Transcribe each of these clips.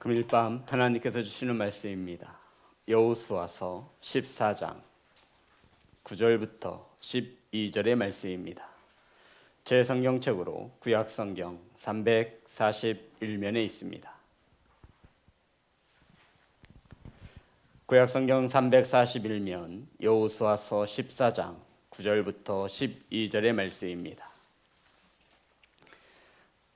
금일 밤 하나님께서 주시는 말씀입니다. 여호수아서 14장 9절부터 12절의 말씀입니다. 제 성경책으로 구약성경 341면에 있습니다. 구약성경 341면 여호수아서 14장 9절부터 12절의 말씀입니다.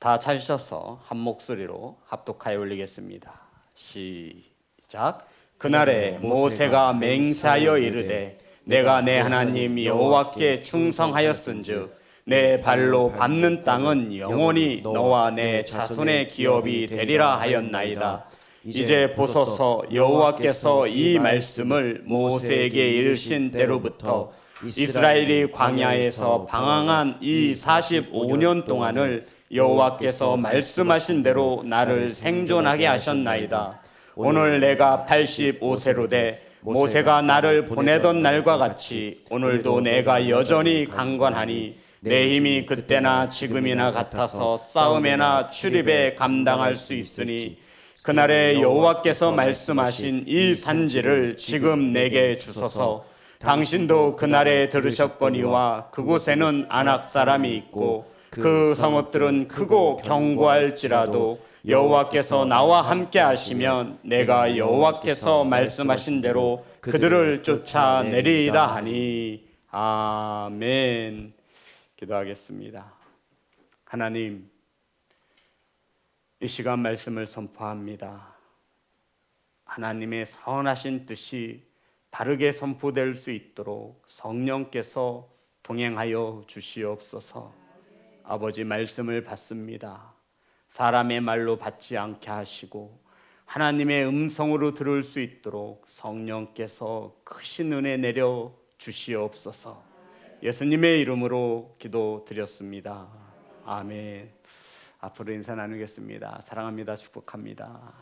다 찾으셔서 한 목소리로 합독하여 올리겠습니다. 시작. 그날에 모세가 맹세하여 이르되 내가 내 하나님 여호와께 충성하였은즉 내 발로 밟는 땅은 영원히 너와 내 자손의 기업이 되리라 하였나이다. 이제 보소서, 여호와께서 이 말씀을 모세에게 이르신 때로부터 이스라엘이 광야에서 방황한 이 45년 동안을 여호와께서 말씀하신 대로 나를 생존하게 하셨나이다. 오늘 내가 85세로 돼 모세가 나를 보내던 날과 같이 오늘도 내가 여전히 강건하니 내 힘이 그때나 지금이나 같아서 싸움에나 출입에 감당할 수 있으니 그날에 여호와께서 말씀하신 이 산지를 지금 내게 주소서. 당신도 그날에 들으셨거니와 그곳에는 아낙 사람이 있고 그 성읍들은 크고 견고할지라도 여호와께서 나와 함께 하시면 내가 여호와께서 말씀하신 대로 그들을 쫓아내리이다 하니. 아멘. 기도하겠습니다. 하나님, 이 시간 말씀을 선포합니다. 하나님의 선하신 뜻이 바르게 선포될 수 있도록 성령께서 동행하여 주시옵소서. 아버지, 말씀을 받습니다. 사람의 말로 받지 않게 하시고 하나님의 음성으로 들을 수 있도록 성령께서 크신 은혜 내려 주시옵소서. 예수님의 이름으로 기도드렸습니다. 아멘. 앞으로 인사 나누겠습니다. 사랑합니다. 축복합니다.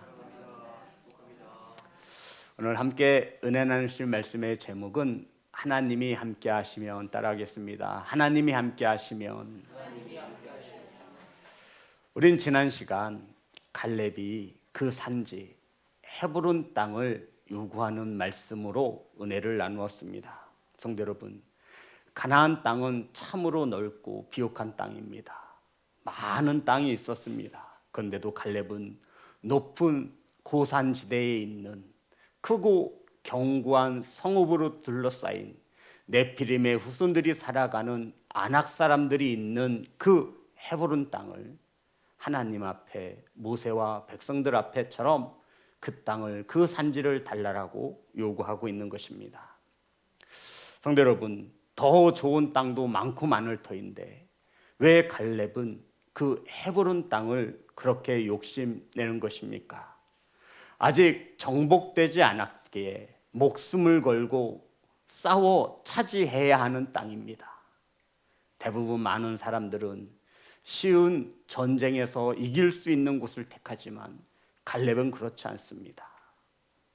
오늘 함께 은혜 나누실 말씀의 제목은 하나님이 함께 하시면, 따라하겠습니다. 하나님이 함께 하시면. 우린 지난 시간 갈렙이 그 산지 헤브론 땅을 요구하는 말씀으로 은혜를 나누었습니다. 성도 여러분, 가나안 땅은 참으로 넓고 비옥한 땅입니다. 많은 땅이 있었습니다. 그런데도 갈렙은 높은 고산지대에 있는 크고 견고한 성읍으로 둘러싸인 네피림의 후손들이 살아가는 아낙 사람들이 있는 그 헤브론 땅을 하나님 앞에, 모세와 백성들 앞에처럼 그 땅을, 그 산지를 달라라고 요구하고 있는 것입니다. 성도 여러분, 더 좋은 땅도 많고 많을 터인데 왜 갈렙은 그 헤브론 땅을 그렇게 욕심내는 것입니까? 아직 정복되지 않았기에 목숨을 걸고 싸워 차지해야 하는 땅입니다. 대부분 많은 사람들은 쉬운 전쟁에서 이길 수 있는 곳을 택하지만 갈렙은 그렇지 않습니다.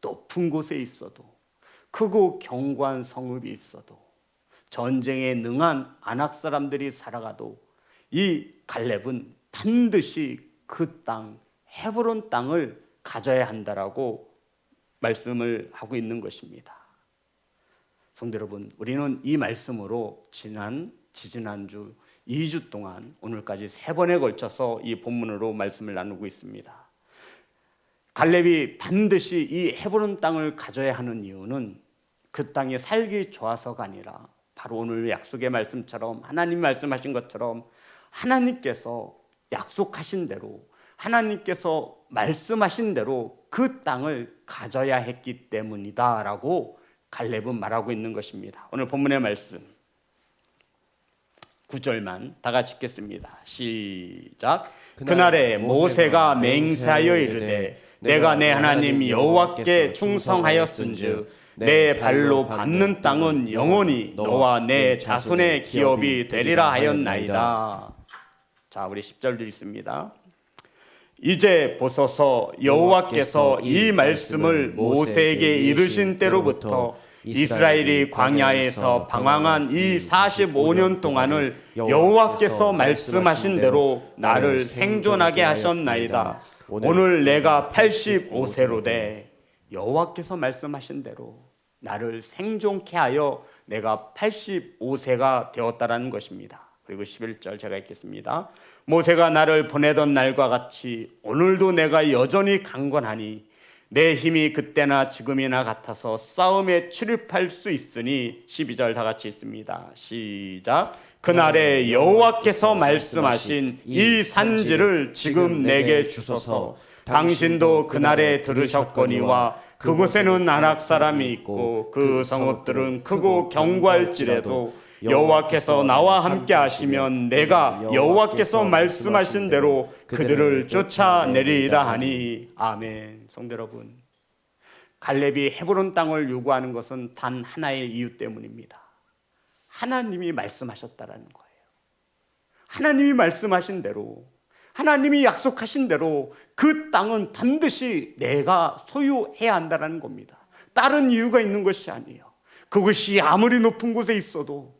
높은 곳에 있어도, 크고 견고한 성읍이 있어도, 전쟁에 능한 아낙 사람들이 살아가도 이 갈렙은 반드시 그 땅, 헤브론 땅을 가져야 한다라고 말씀을 하고 있는 것입니다. 성도 여러분, 우리는 이 말씀으로 지지난주 2주 동안 오늘까지 3번에 걸쳐서 이 본문으로 말씀을 나누고 있습니다. 갈렙이 반드시 이 헤브론 땅을 가져야 하는 이유는 그 땅에 살기 좋아서가 아니라 바로 오늘 약속의 말씀처럼, 하나님 말씀하신 것처럼 하나님께서 약속하신 대로, 하나님께서 말씀하신 대로 그 땅을 가져야 했기 때문이다 라고 갈렙은 말하고 있는 것입니다. 오늘 본문의 말씀 9절만 다 같이 읽겠습니다. 시작. 그날에 모세가 맹세하여 이르되 내가 내 하나님 여호와께 충성하였은즉 내 발로 밟는 땅은 영원히 너와 내 자손의 기업이 되리라 하였나이다. 자, 우리 10절도 있습니다. 이제 보소서, 여호와께서 이 말씀을 모세에게 이르신 때로부터 이스라엘이 광야에서 방황한 이 45년 동안을 여호와께서 말씀하신 대로 나를 생존하게 하셨나이다. 오늘 내가 85세로 돼 여호와께서 말씀하신 대로 나를 생존케 하여 내가 85세가 되었다라는 것입니다. 그리고 11절 제가 읽겠습니다. 모세가 나를 보내던 날과 같이 오늘도 내가 여전히 강건하니 내 힘이 그때나 지금이나 같아서 싸움에 출입할 수 있으니 12절 다 같이 있습니다. 시작. 그날에 여호와께서 말씀하신 이 산지를 지금 내게 주소서. 당신도 그날에 들으셨거니와 그곳에는 아낙 사람이 있고 그 성읍들은 크고 견고할지라도 여호와께서 나와 함께 하시면 내가 여호와께서 말씀하신 대로 그들을 쫓아내리이다 하니. 아멘. 성도 여러분, 갈렙이 헤브론 땅을 요구하는 것은 단 하나의 이유 때문입니다. 하나님이 말씀하셨다라는 거예요. 하나님이 말씀하신 대로, 하나님이 약속하신 대로 그 땅은 반드시 내가 소유해야 한다는 겁니다. 다른 이유가 있는 것이 아니에요. 그것이 아무리 높은 곳에 있어도,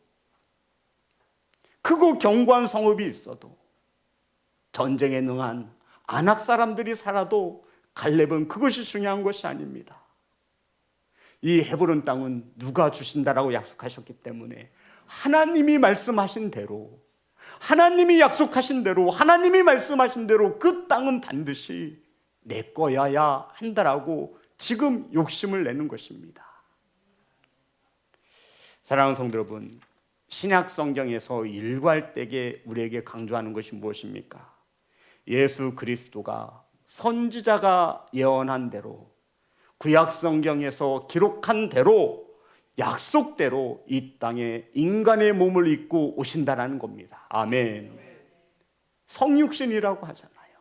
크고 견고한 성읍이 있어도, 전쟁에 능한 아낙 사람들이 살아도 갈렙은 그것이 중요한 것이 아닙니다. 이 헤브론 땅은 누가 주신다라고 약속하셨기 때문에 하나님이 말씀하신 대로, 하나님이 약속하신 대로, 하나님이 말씀하신 대로 그 땅은 반드시 내 거여야 한다라고 지금 욕심을 내는 것입니다. 사랑하는 성도 여러분, 신약 성경에서 일괄되게 우리에게 강조하는 것이 무엇입니까? 예수 그리스도가 선지자가 예언한 대로, 구약 성경에서 기록한 대로, 약속대로 이 땅에 인간의 몸을 입고 오신다라는 겁니다. 아멘. 성육신이라고 하잖아요.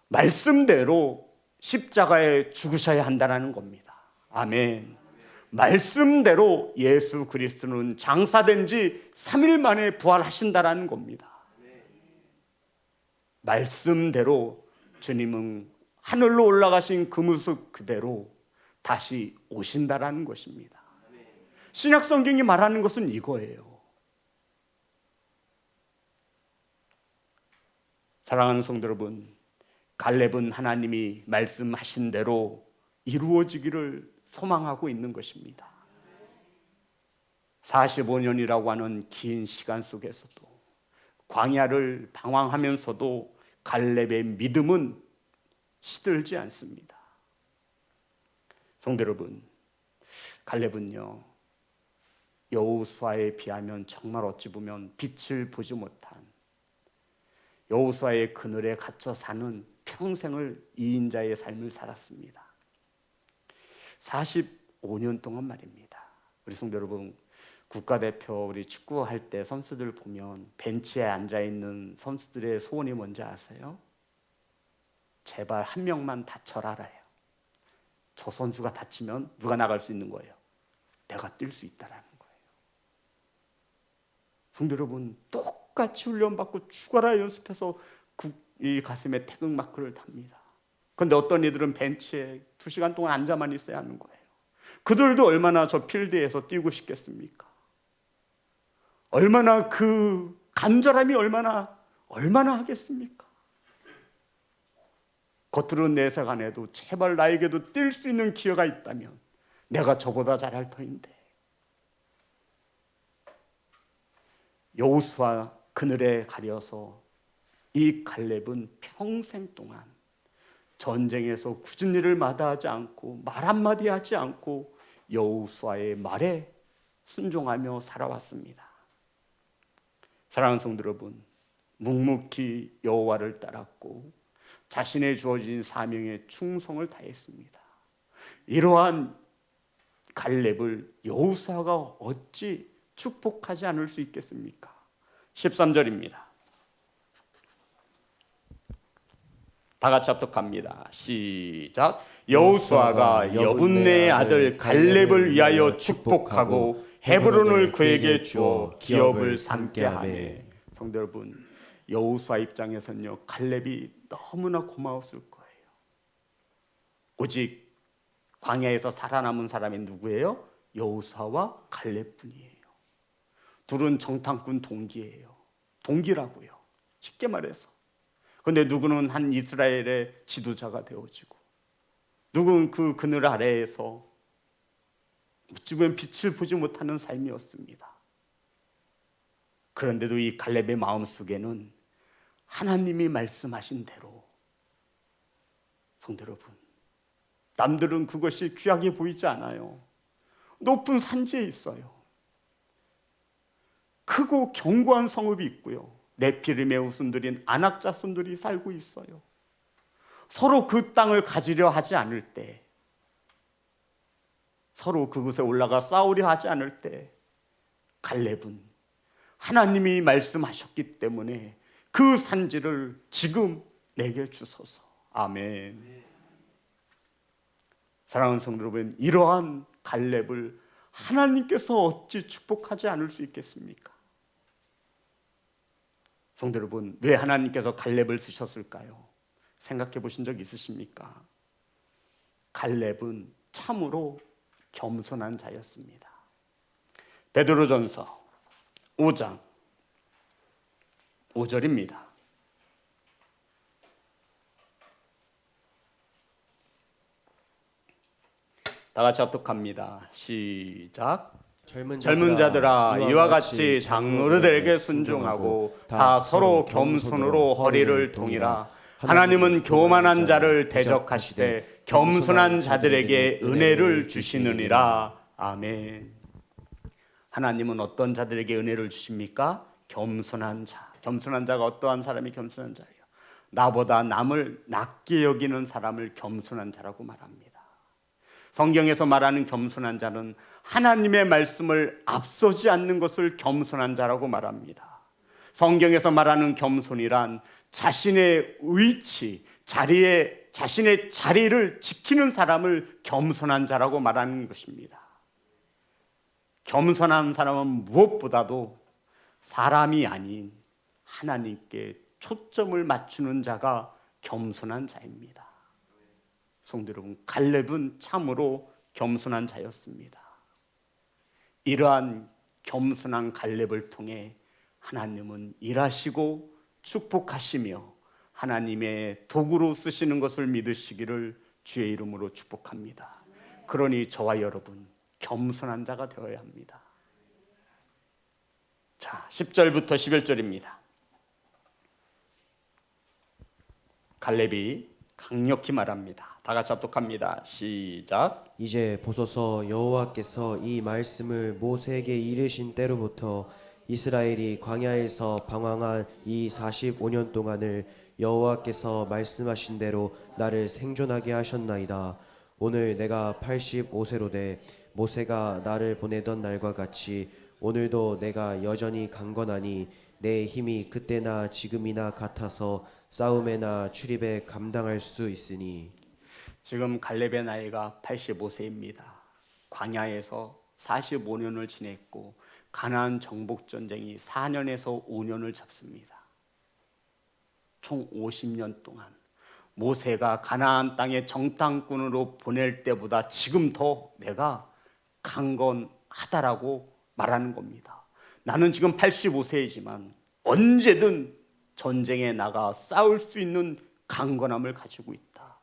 말씀대로 십자가에 죽으셔야 한다는 겁니다. 아멘. 말씀대로 예수 그리스도는 장사된 지 3일 만에 부활하신다라는 겁니다. 말씀대로 주님은 하늘로 올라가신 그 모습 그대로 다시 오신다라는 것입니다. 신약 성경이 말하는 것은 이거예요. 사랑하는 성도 여러분, 갈렙은 하나님이 말씀하신 대로 이루어지기를 소망하고 있는 것입니다. 45년이라고 하는 긴 시간 속에서도, 광야를 방황하면서도 갈렙의 믿음은 시들지 않습니다. 성도 여러분, 갈렙은요, 여호수아에 비하면 정말 어찌 보면 빛을 보지 못한, 여호수아의 그늘에 갇혀 사는 평생을 이인자의 삶을 살았습니다. 45년 동안 말입니다. 우리 성도 여러분, 국가대표 우리 축구할 때 선수들 보면 벤치에 앉아있는 선수들의 소원이 뭔지 아세요? 제발 한 명만 다쳐라라요. 저 선수가 다치면 누가 나갈 수 있는 거예요? 내가 뛸 수 있다라는 거예요. 성도 여러분, 똑같이 훈련받고 죽어라 연습해서 이 가슴에 태극마크를 답니다. 그런데 어떤 이들은 벤치에 2시간 동안 앉아만 있어야 하는 거예요. 그들도 얼마나 저 필드에서 뛰고 싶겠습니까? 얼마나 그 간절함이 얼마나 하겠습니까? 겉으로는 내색 안 해도 제발 나에게도 뛸 수 있는 기회가 있다면 내가 저보다 잘할 터인데. 여호수아 그늘에 가려서 이 갈렙은 평생 동안 전쟁에서 굳은 일을 마다하지 않고 말 한마디 하지 않고 여호수아의 말에 순종하며 살아왔습니다. 사랑하는 성도 여러분, 묵묵히 여호와를 따랐고 자신의 주어진 사명에 충성을 다했습니다. 이러한 갈렙을 여호수아가 어찌 축복하지 않을 수 있겠습니까? 13절입니다. 다 같이 합독합니다. 시작. 여호수아가 여분네의 아들 갈렙을 위하여 축복하고 헤브론을 그에게 주어 기업을 삼게 하네. 성도 여러분, 여호수아 입장에서는요, 갈렙이 너무나 고마웠을 거예요. 오직 광야에서 살아남은 사람이 누구예요? 여호수아와 갈렙뿐이에요. 둘은 정탐꾼 동기예요. 동기라고요. 쉽게 말해서 그런데 누구는 한 이스라엘의 지도자가 되어지고, 누구는 그 그늘 아래에서 어찌 보면 빛을 보지 못하는 삶이었습니다. 그런데도 이 갈렙의 마음속에는 하나님이 말씀하신 대로, 성도 여러분, 남들은 그것이 귀하게 보이지 않아요. 높은 산지에 있어요. 크고 견고한 성읍이 있고요, 네피림의 후손들인 아낙 자손들이 살고 있어요. 서로 그 땅을 가지려 하지 않을 때, 서로 그곳에 올라가 싸우려 하지 않을 때, 갈렙은 하나님이 말씀하셨기 때문에 그 산지를 지금 내게 주소서. 아멘. 사랑하는 성도 여러분, 이러한 갈렙을 하나님께서 어찌 축복하지 않을 수 있겠습니까? 성도 여러분, 왜 하나님께서 갈렙을 쓰셨을까요? 생각해 보신 적 있으십니까? 갈렙은 참으로 겸손한 자였습니다. 베드로전서 5장 5절입니다. 다 같이 합독합니다. 시작. 젊은 자들아, 이와 같이 장로들에게 순종하고 다 서로 겸손으로 허리를 동이라. 하나님은 교만한 자를 대적하시되 겸손한 자들에게 은혜를 주시느니라. 아멘. 하나님은 어떤 자들에게 은혜를 주십니까? 겸손한 자. 겸손한 자가 어떠한 사람이 겸손한 자예요? 나보다 남을 낮게 여기는 사람을 겸손한 자라고 말합니다. 성경에서 말하는 겸손한 자는 하나님의 말씀을 앞서지 않는 것을 겸손한 자라고 말합니다. 성경에서 말하는 겸손이란 자신의 위치, 자신의 자리를 지키는 사람을 겸손한 자라고 말하는 것입니다. 겸손한 사람은 무엇보다도 사람이 아닌 하나님께 초점을 맞추는 자가 겸손한 자입니다. 성도 여러분, 갈렙은 참으로 겸손한 자였습니다. 이러한 겸손한 갈렙을 통해 하나님은 일하시고 축복하시며 하나님의 도구로 쓰시는 것을 믿으시기를 주의 이름으로 축복합니다. 그러니 저와 여러분, 겸손한 자가 되어야 합니다. 자, 10절부터 11절입니다. 갈렙이 강력히 말합니다. 다 같이 합독합니다. 시작. 이제 보소서, 여호와께서 이 말씀을 모세에게 이르신 때로부터 이스라엘이 광야에서 방황한 이 45년 동안을 여호와께서 말씀하신 대로 나를 생존하게 하셨나이다. 오늘 내가 85세로 돼 모세가 나를 보내던 날과 같이 오늘도 내가 여전히 강건하니 내 힘이 그때나 지금이나 같아서 싸움에나 출입에 감당할 수 있으니. 지금 갈렙의 나이가 85세입니다. 광야에서 45년을 지냈고 가나안 정복 전쟁이 4년에서 5년을 잡습니다. 총 50년 동안 모세가 가나안 땅에 정탐꾼으로 보낼 때보다 지금 더 내가 강건하다라고 말하는 겁니다. 나는 지금 85세이지만 언제든 전쟁에 나가 싸울 수 있는 강건함을 가지고 있다.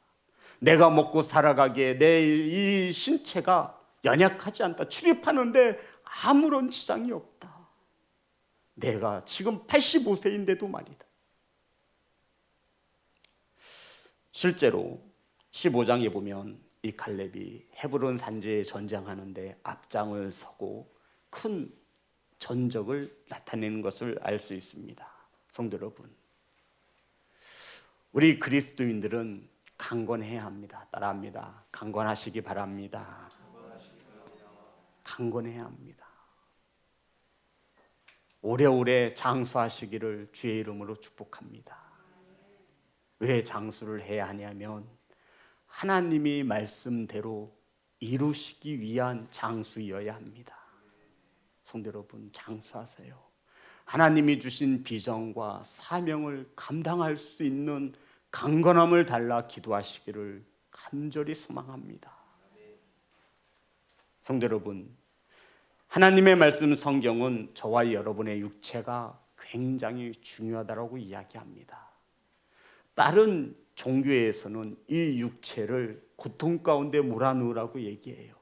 내가 먹고 살아가기에 내 이 신체가 연약하지 않다. 출입하는데 아무런 지장이 없다. 내가 지금 85세인데도 말이다. 실제로 15장에 보면 이 갈렙이 헤브론 산지에 전쟁하는데 앞장을 서고 큰 전적을 나타내는 것을 알 수 있습니다. 성도 여러분, 우리 그리스도인들은 강건해야 합니다. 따라합니다. 강건하시기 바랍니다. 강건해야 합니다. 오래오래 장수하시기를 주의 이름으로 축복합니다. 왜 장수를 해야 하냐면 하나님이 말씀대로 이루시기 위한 장수여야 합니다. 성도 여러분, 장수하세요. 하나님이 주신 비전과 사명을 감당할 수 있는 강건함을 달라 기도하시기를 간절히 소망합니다. 성도 여러분, 하나님의 말씀 성경은 저와 여러분의 육체가 굉장히 중요하다고 이야기합니다. 다른 종교에서는 이 육체를 고통 가운데 몰아넣으라고 얘기해요.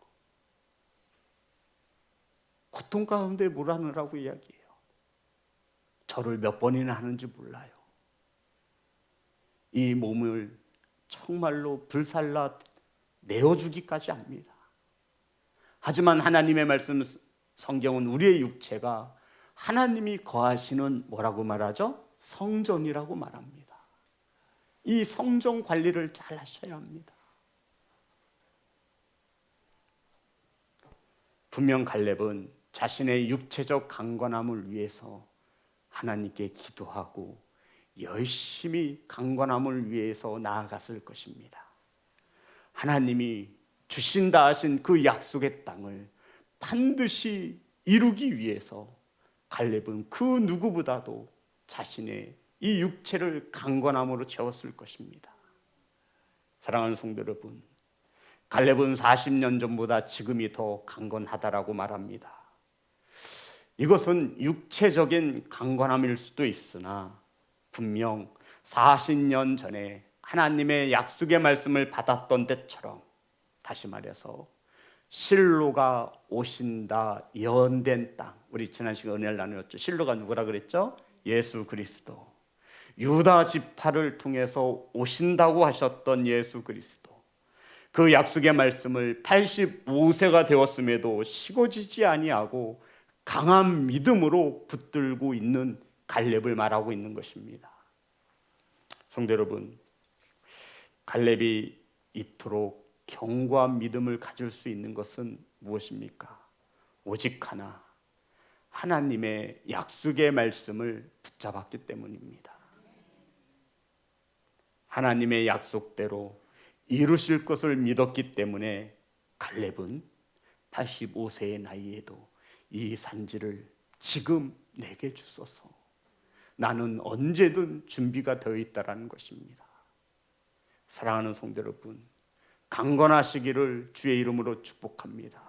고통 가운데 몰아넣으라고 이야기해요. 절을 몇 번이나 하는지 몰라요. 이 몸을 정말로 불살라 내어주기까지 합니다. 하지만 하나님의 말씀 성경은 우리의 육체가 하나님이 거하시는 뭐라고 말하죠? 성전이라고 말합니다. 이 성전 관리를 잘 하셔야 합니다. 분명 갈렙은 자신의 육체적 강건함을 위해서 하나님께 기도하고 열심히 강건함을 위해서 나아갔을 것입니다. 하나님이 주신다 하신 그 약속의 땅을 반드시 이루기 위해서 갈렙은 그 누구보다도 자신의 이 육체를 강건함으로 채웠을 것입니다. 사랑하는 성도 여러분, 갈렙은 40년 전보다 지금이 더 강건하다라고 말합니다. 이것은 육체적인 강건함일 수도 있으나 분명 40년 전에 하나님의 약속의 말씀을 받았던 때처럼, 다시 말해서 실로가 오신다 예언된 땅, 우리 지난 시간에 은혜를 나누었죠. 실로가 누구라 그랬죠? 예수 그리스도. 유다 지파를 통해서 오신다고 하셨던 예수 그리스도. 그 약속의 말씀을 85세가 되었음에도 식어지지 아니하고 강한 믿음으로 붙들고 있는 갈렙을 말하고 있는 것입니다. 성도 여러분, 갈렙이 이토록 견고한 믿음을 가질 수 있는 것은 무엇입니까? 오직 하나, 하나님의 약속의 말씀을 붙잡았기 때문입니다. 하나님의 약속대로 이루실 것을 믿었기 때문에 갈렙은 85세의 나이에도 이 산지를 지금 내게 주소서, 나는 언제든 준비가 되어 있다라는 것입니다. 사랑하는 성도 여러분, 강건하시기를 주의 이름으로 축복합니다.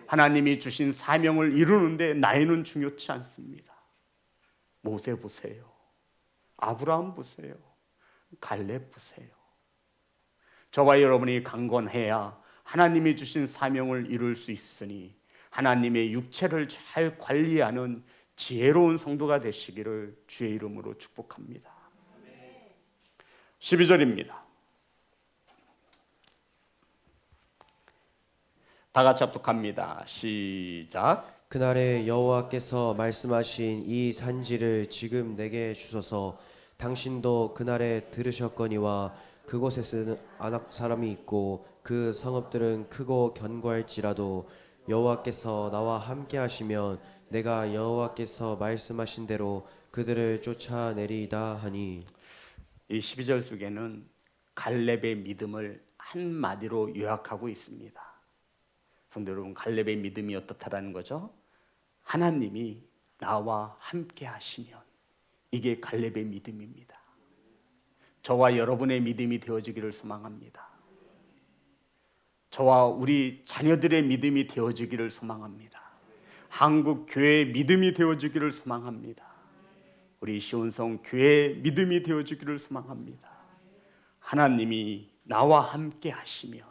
하나님이 주신 사명을 이루는데 나이는 중요치 않습니다. 모세 보세요. 아브라함 보세요. 갈렙 보세요. 저와 여러분이 강건해야 하나님이 주신 사명을 이룰 수 있으니 하나님의 육체를 잘 관리하는 지혜로운 성도가 되시기를 주의 이름으로 축복합니다. 12절입니다. 다 같이 합독합니다. 시작. 그날에 여호와께서 말씀하신 이 산지를 지금 내게 주소서. 당신도 그날에 들으셨거니와 그곳에는 아낙 사람이 있고 그 성읍들은 크고 견고할지라도 여호와께서 나와 함께 하시면 내가 여호와께서 말씀하신 대로 그들을 쫓아내리이다 하니. 이 12절 속에는 갈렙의 믿음을 한마디로 요약하고 있습니다. 성도 여러분, 갈렙의 믿음이 어떻다라는 거죠? 하나님이 나와 함께 하시면, 이게 갈렙의 믿음입니다. 저와 여러분의 믿음이 되어지기를 소망합니다. 저와 우리 자녀들의 믿음이 되어지기를 소망합니다. 한국 교회의 믿음이 되어지기를 소망합니다. 우리 시온성 교회의 믿음이 되어지기를 소망합니다. 하나님이 나와 함께 하시면,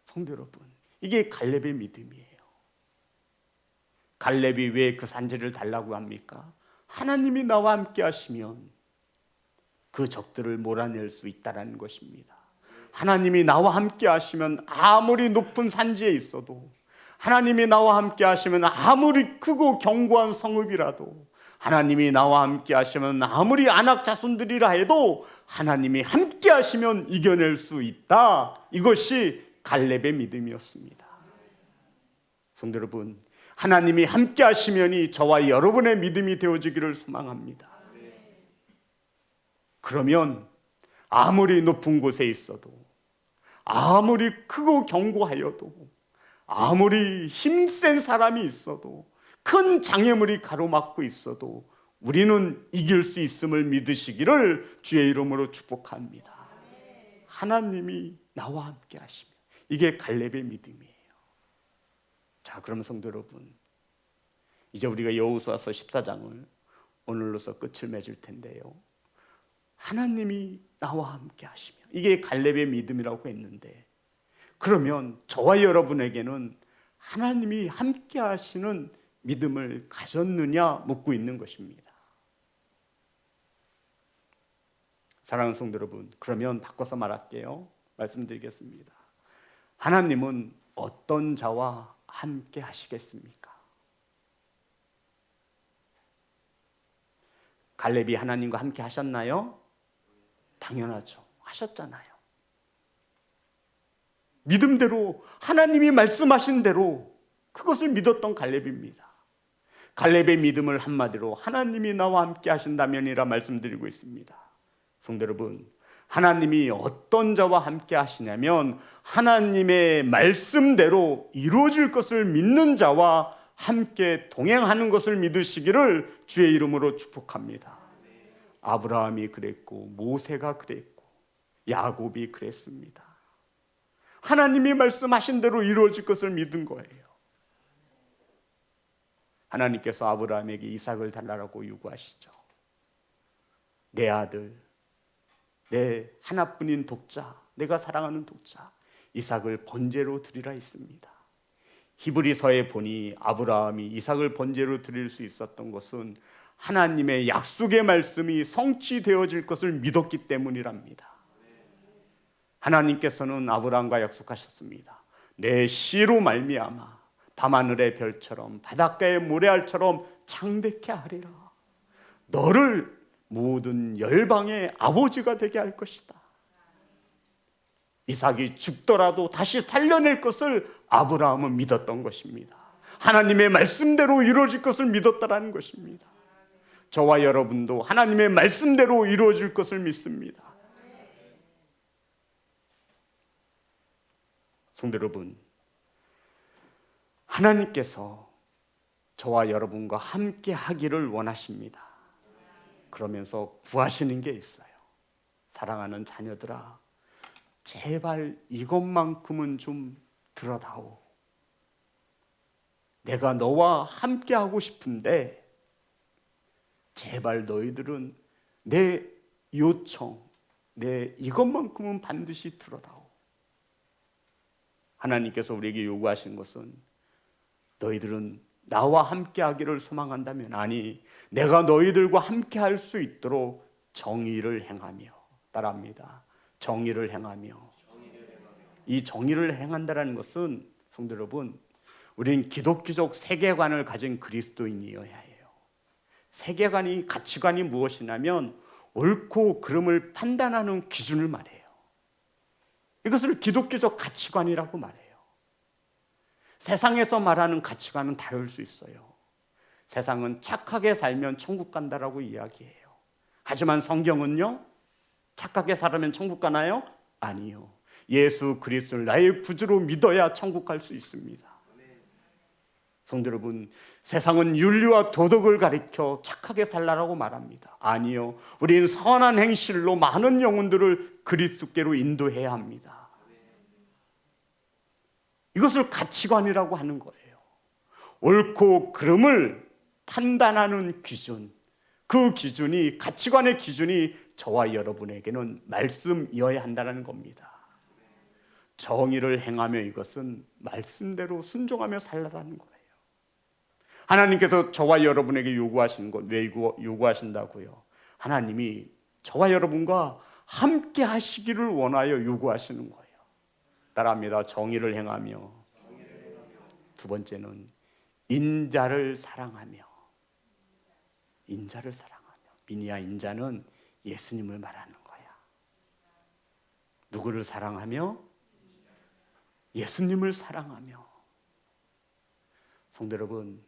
성도 여러분, 이게 갈렙의 믿음이에요. 갈렙이 왜 그 산지를 달라고 합니까? 하나님이 나와 함께 하시면 그 적들을 몰아낼 수 있다는 것입니다. 하나님이 나와 함께 하시면 아무리 높은 산지에 있어도, 하나님이 나와 함께 하시면 아무리 크고 견고한 성읍이라도, 하나님이 나와 함께 하시면 아무리 안악 자손들이라 해도 하나님이 함께 하시면 이겨낼 수 있다. 이것이 갈렙의 믿음이었습니다. 성도 여러분, 하나님이 함께 하시면이 저와 여러분의 믿음이 되어지기를 소망합니다. 그러면 아무리 높은 곳에 있어도, 아무리 크고 견고하여도, 아무리 힘센 사람이 있어도, 큰 장애물이 가로막고 있어도 우리는 이길 수 있음을 믿으시기를 주의 이름으로 축복합니다. 하나님이 나와 함께 하시면, 이게 갈렙의 믿음이에요. 자, 그럼 성도 여러분, 이제 우리가 여호수아서 14장을 오늘로서 끝을 맺을 텐데요, 하나님이 나와 함께 하시며, 이게 갈렙의 믿음이라고 했는데, 그러면 저와 여러분에게는 하나님이 함께 하시는 믿음을 가졌느냐 묻고 있는 것입니다. 사랑하는 성도 여러분, 그러면 바꿔서 말할게요. 말씀드리겠습니다. 하나님은 어떤 자와 함께 하시겠습니까? 갈렙이 하나님과 함께 하셨나요? 당연하죠. 하셨잖아요. 믿음대로 하나님이 말씀하신 대로 그것을 믿었던 갈렙입니다. 갈렙의 믿음을 한마디로 하나님이 나와 함께 하신다면이라 말씀드리고 있습니다. 성도 여러분, 하나님이 어떤 자와 함께 하시냐면 하나님의 말씀대로 이루어질 것을 믿는 자와 함께 동행하는 것을 믿으시기를 주의 이름으로 축복합니다. 아브라함이 그랬고 모세가 그랬고 야곱이 그랬습니다. 하나님이 말씀하신 대로 이루어질 것을 믿은 거예요. 하나님께서 아브라함에게 이삭을 달라고 요구하시죠. 내 아들, 내 하나뿐인 독자, 내가 사랑하는 독자 이삭을 번제로 드리라 했습니다. 히브리서에 보니 아브라함이 이삭을 번제로 드릴 수 있었던 것은 하나님의 약속의 말씀이 성취되어질 것을 믿었기 때문이랍니다. 하나님께서는 아브라함과 약속하셨습니다. 내 씨로 말미암아 밤하늘의 별처럼 바닷가의 모래알처럼 창대케 하리라. 너를 모든 열방의 아버지가 되게 할 것이다. 이삭이 죽더라도 다시 살려낼 것을 아브라함은 믿었던 것입니다. 하나님의 말씀대로 이루어질 것을 믿었다라는 것입니다. 저와 여러분도 하나님의 말씀대로 이루어질 것을 믿습니다. 성도 여러분, 하나님께서 저와 여러분과 함께 하기를 원하십니다. 그러면서 구하시는 게 있어요. 사랑하는 자녀들아, 제발 이것만큼은 좀 들어다오. 내가 너와 함께 하고 싶은데 제발 너희들은 내 요청, 내 이것만큼은 반드시 들어다오. 하나님께서 우리에게 요구하신 것은 너희들은 나와 함께 하기를 소망한다면, 아니 내가 너희들과 함께 할 수 있도록 정의를 행하며, 따라합니다. 정의를 행하며. 이 정의를 행한다는 것은 성도 여러분, 우리는 기독교적 세계관을 가진 그리스도인이어야 해요. 세계관이, 가치관이 무엇이냐면 옳고 그름을 판단하는 기준을 말해요. 이것을 기독교적 가치관이라고 말해요. 세상에서 말하는 가치관은 다를 수 있어요. 세상은 착하게 살면 천국 간다라고 이야기해요. 하지만 성경은요, 착하게 살면 천국 가나요? 아니요. 예수 그리스도를 나의 구주로 믿어야 천국 갈 수 있습니다. 성도 여러분, 세상은 윤리와 도덕을 가리켜 착하게 살라라고 말합니다. 아니요, 우리는 선한 행실로 많은 영혼들을 그리스도께로 인도해야 합니다. 이것을 가치관이라고 하는 거예요. 옳고 그름을 판단하는 기준, 그 기준이, 가치관의 기준이 저와 여러분에게는 말씀이어야 한다는 겁니다. 정의를 행하며 이것은 말씀대로 순종하며 살라라는 거예요. 하나님께서 저와 여러분에게 요구하시는 것, 왜 요구하신다고요? 하나님이 저와 여러분과 함께 하시기를 원하여 요구하시는 거예요. 따라합니다. 정의를 행하며. 두 번째는 인자를 사랑하며. 인자를 사랑하며. 미니아, 인자는 예수님을 말하는 거야. 누구를 사랑하며? 예수님을 사랑하며. 성도 여러분,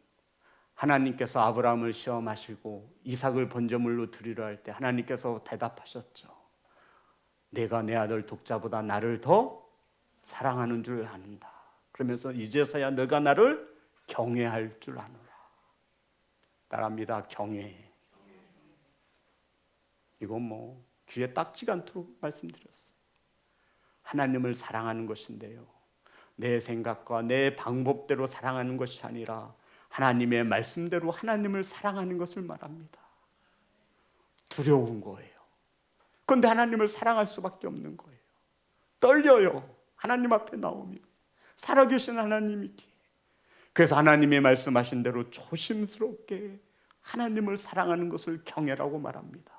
하나님께서 아브라함을 시험하시고 이삭을 번제물로 드리려 할 때 하나님께서 대답하셨죠. 내가 내 아들 독자보다 나를 더 사랑하는 줄 안다. 그러면서 이제서야 너가 나를 경외할 줄 아노라. 따라합니다. 경외. 이건 뭐 귀에 딱지가 않도록 말씀드렸어요. 하나님을 사랑하는 것인데요, 내 생각과 내 방법대로 사랑하는 것이 아니라 하나님의 말씀대로 하나님을 사랑하는 것을 말합니다. 두려운 거예요. 그런데 하나님을 사랑할 수밖에 없는 거예요. 떨려요. 하나님 앞에 나오면 살아계신 하나님이기에. 그래서 하나님이 말씀하신 대로 조심스럽게 하나님을 사랑하는 것을 경외라고 말합니다.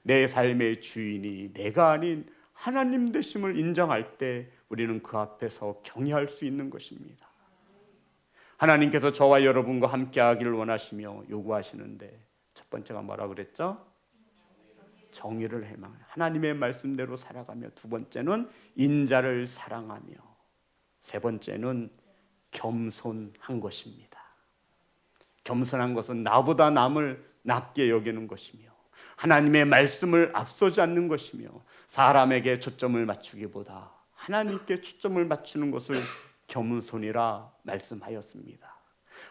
내 삶의 주인이 내가 아닌 하나님 되심을 인정할 때 우리는 그 앞에서 경외할 수 있는 것입니다. 하나님께서 저와 여러분과 함께 하기를 원하시며 요구하시는데 첫 번째가 뭐라 그랬죠? 정의를 행하며 하나님의 말씀대로 살아가며, 두 번째는 인자를 사랑하며, 세 번째는 겸손한 것입니다. 겸손한 것은 나보다 남을 낮게 여기는 것이며 하나님의 말씀을 앞서지 않는 것이며 사람에게 초점을 맞추기보다 하나님께 초점을 맞추는 것을 겸손이라 말씀하였습니다.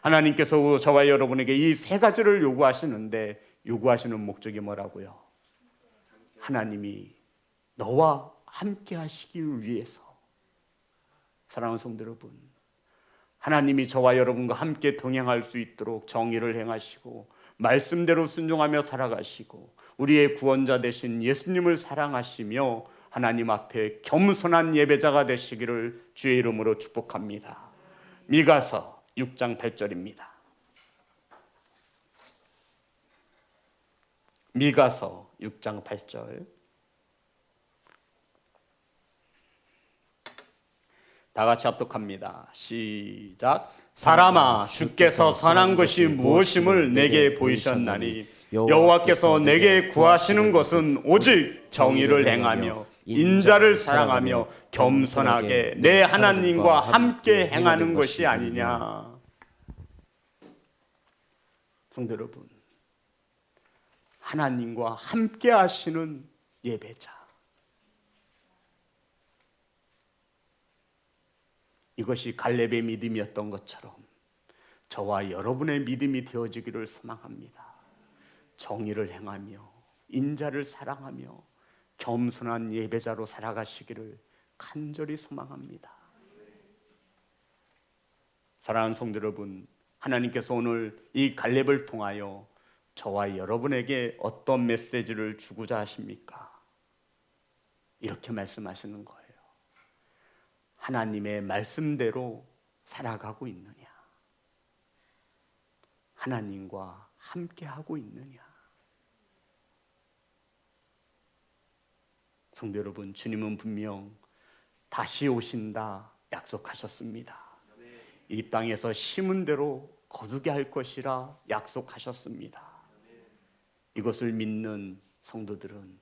하나님께서 저와 여러분에게 이 세 가지를 요구하시는데 요구하시는 목적이 뭐라고요? 하나님이 너와 함께 하시기 위해서. 사랑하는 성도 여러분, 하나님이 저와 여러분과 함께 동행할 수 있도록 정의를 행하시고 말씀대로 순종하며 살아가시고 우리의 구원자 되신 예수님을 사랑하시며 하나님 앞에 겸손한 예배자가 되시기를 주의 이름으로 축복합니다. 미가서 6장 8절입니다. 미가서 6장 8절. 다 같이 합독합니다. 시작. 사람아, 주께서 선한 것이 무엇임을 내게 보이셨나니 여호와께서 내게 구하시는 것은 오직 정의를 행하며 인자를 사랑하며 겸손하게 내 하나님과 함께 행하는 것이 아니냐. 성도 여러분, 하나님과 함께 하시는 예배자, 이것이 갈렙의 믿음이었던 것처럼 저와 여러분의 믿음이 되어지기를 소망합니다. 정의를 행하며 인자를 사랑하며 겸손한 예배자로 살아가시기를 간절히 소망합니다. 사랑하는 성도 여러분, 하나님께서 오늘 이 갈렙을 통하여 저와 여러분에게 어떤 메시지를 주고자 하십니까? 이렇게 말씀하시는 거예요. 하나님의 말씀대로 살아가고 있느냐? 하나님과 함께하고 있느냐? 성도 여러분, 주님은 분명 다시 오신다 약속하셨습니다. 이 땅에서 심은 대로 거두게 할 것이라 약속하셨습니다. 이것을 믿는 성도들은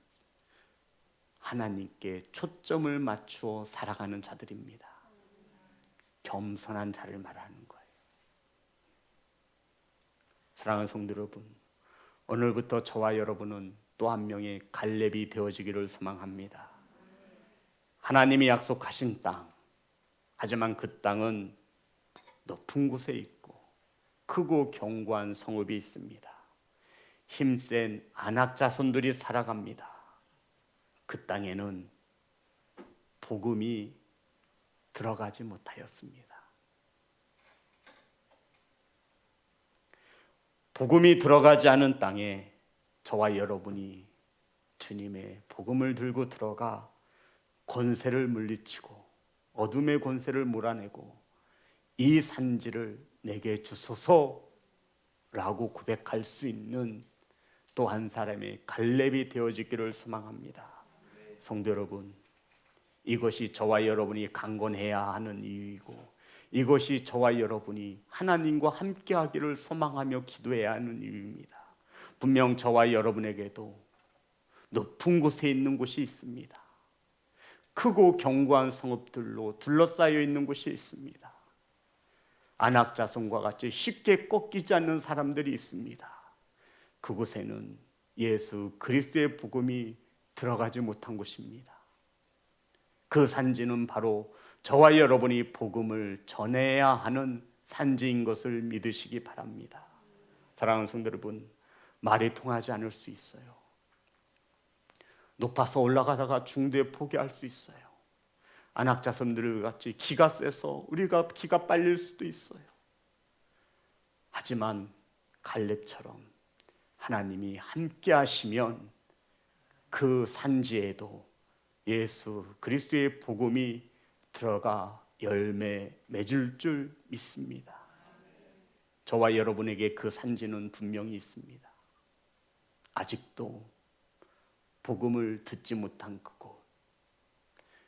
하나님께 초점을 맞추어 살아가는 자들입니다. 겸손한 자를 말하는 거예요. 사랑하는 성도 여러분, 오늘부터 저와 여러분은 또 한 명의 갈렙이 되어지기를 소망합니다. 하나님이 약속하신 땅, 하지만 그 땅은 높은 곳에 있고 크고 견고한 성읍이 있습니다. 힘센 안악 자손들이 살아갑니다. 그 땅에는 복음이 들어가지 못하였습니다. 복음이 들어가지 않은 땅에 저와 여러분이 주님의 복음을 들고 들어가 권세를 물리치고 어둠의 권세를 몰아내고 이 산지를 내게 주소서라고 고백할 수 있는 또 한 사람의 갈렙이 되어지기를 소망합니다. 성도 여러분, 이것이 저와 여러분이 강건해야 하는 이유이고 이것이 저와 여러분이 하나님과 함께하기를 소망하며 기도해야 하는 이유입니다. 분명 저와 여러분에게도 높은 곳에 있는 곳이 있습니다. 크고 견고한 성읍들로 둘러싸여 있는 곳이 있습니다. 안악 자손과 같이 쉽게 꺾이지 않는 사람들이 있습니다. 그곳에는 예수 그리스도의 복음이 들어가지 못한 곳입니다. 그 산지는 바로 저와 여러분이 복음을 전해야 하는 산지인 것을 믿으시기 바랍니다. 사랑하는 성도 여러분, 말이 통하지 않을 수 있어요. 높아서 올라가다가 중도에 포기할 수 있어요. 안악 자손들 같이 기가 세서 우리가 기가 빨릴 수도 있어요. 하지만 갈렙처럼 하나님이 함께 하시면 그 산지에도 예수 그리스도의 복음이 들어가 열매 맺을 줄 믿습니다. 저와 여러분에게 그 산지는 분명히 있습니다. 아직도 복음을 듣지 못한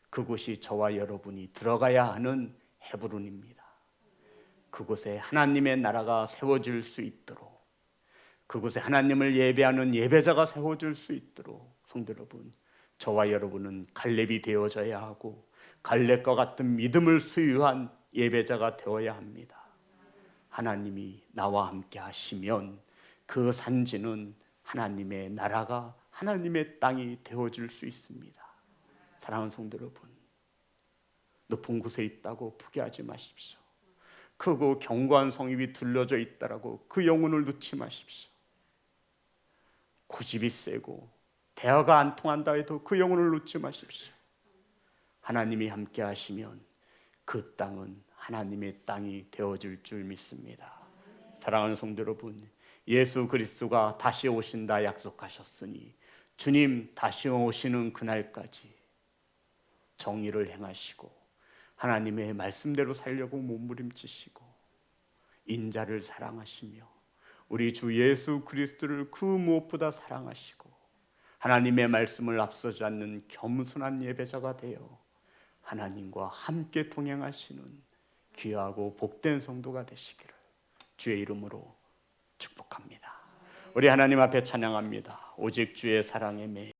그곳이 저와 여러분이 들어가야 하는 헤브론입니다. 그곳에 하나님의 나라가 세워질 수 있도록, 그곳에 하나님을 예배하는 예배자가 세워질 수 있도록 성도 여러분, 저와 여러분은 갈렙이 되어져야 하고 갈렙과 같은 믿음을 수유한 예배자가 되어야 합니다. 하나님이 나와 함께 하시면 그 산지는 하나님의 나라가, 하나님의 땅이 되어질 수 있습니다. 사랑하는 성도 여러분, 높은 곳에 있다고 포기하지 마십시오. 크고 견고한 성읍이 둘러져 있다라고 그 영혼을 놓지 마십시오. 고집이 세고 대화가 안 통한다 해도 그 영혼을 놓지 마십시오. 하나님이 함께 하시면 그 땅은 하나님의 땅이 되어질 줄 믿습니다. 사랑하는 성도 여러분, 예수 그리스도가 다시 오신다 약속하셨으니 주님 다시 오시는 그날까지 정의를 행하시고 하나님의 말씀대로 살려고 몸부림치시고 인자를 사랑하시며 우리 주 예수 그리스도를 그 무엇보다 사랑하시고 하나님의 말씀을 앞서지 않는 겸손한 예배자가 되어 하나님과 함께 동행하시는 귀하고 복된 성도가 되시기를 주의 이름으로 축복합니다. 우리 하나님 앞에 찬양합니다. 오직 주의 사랑에 매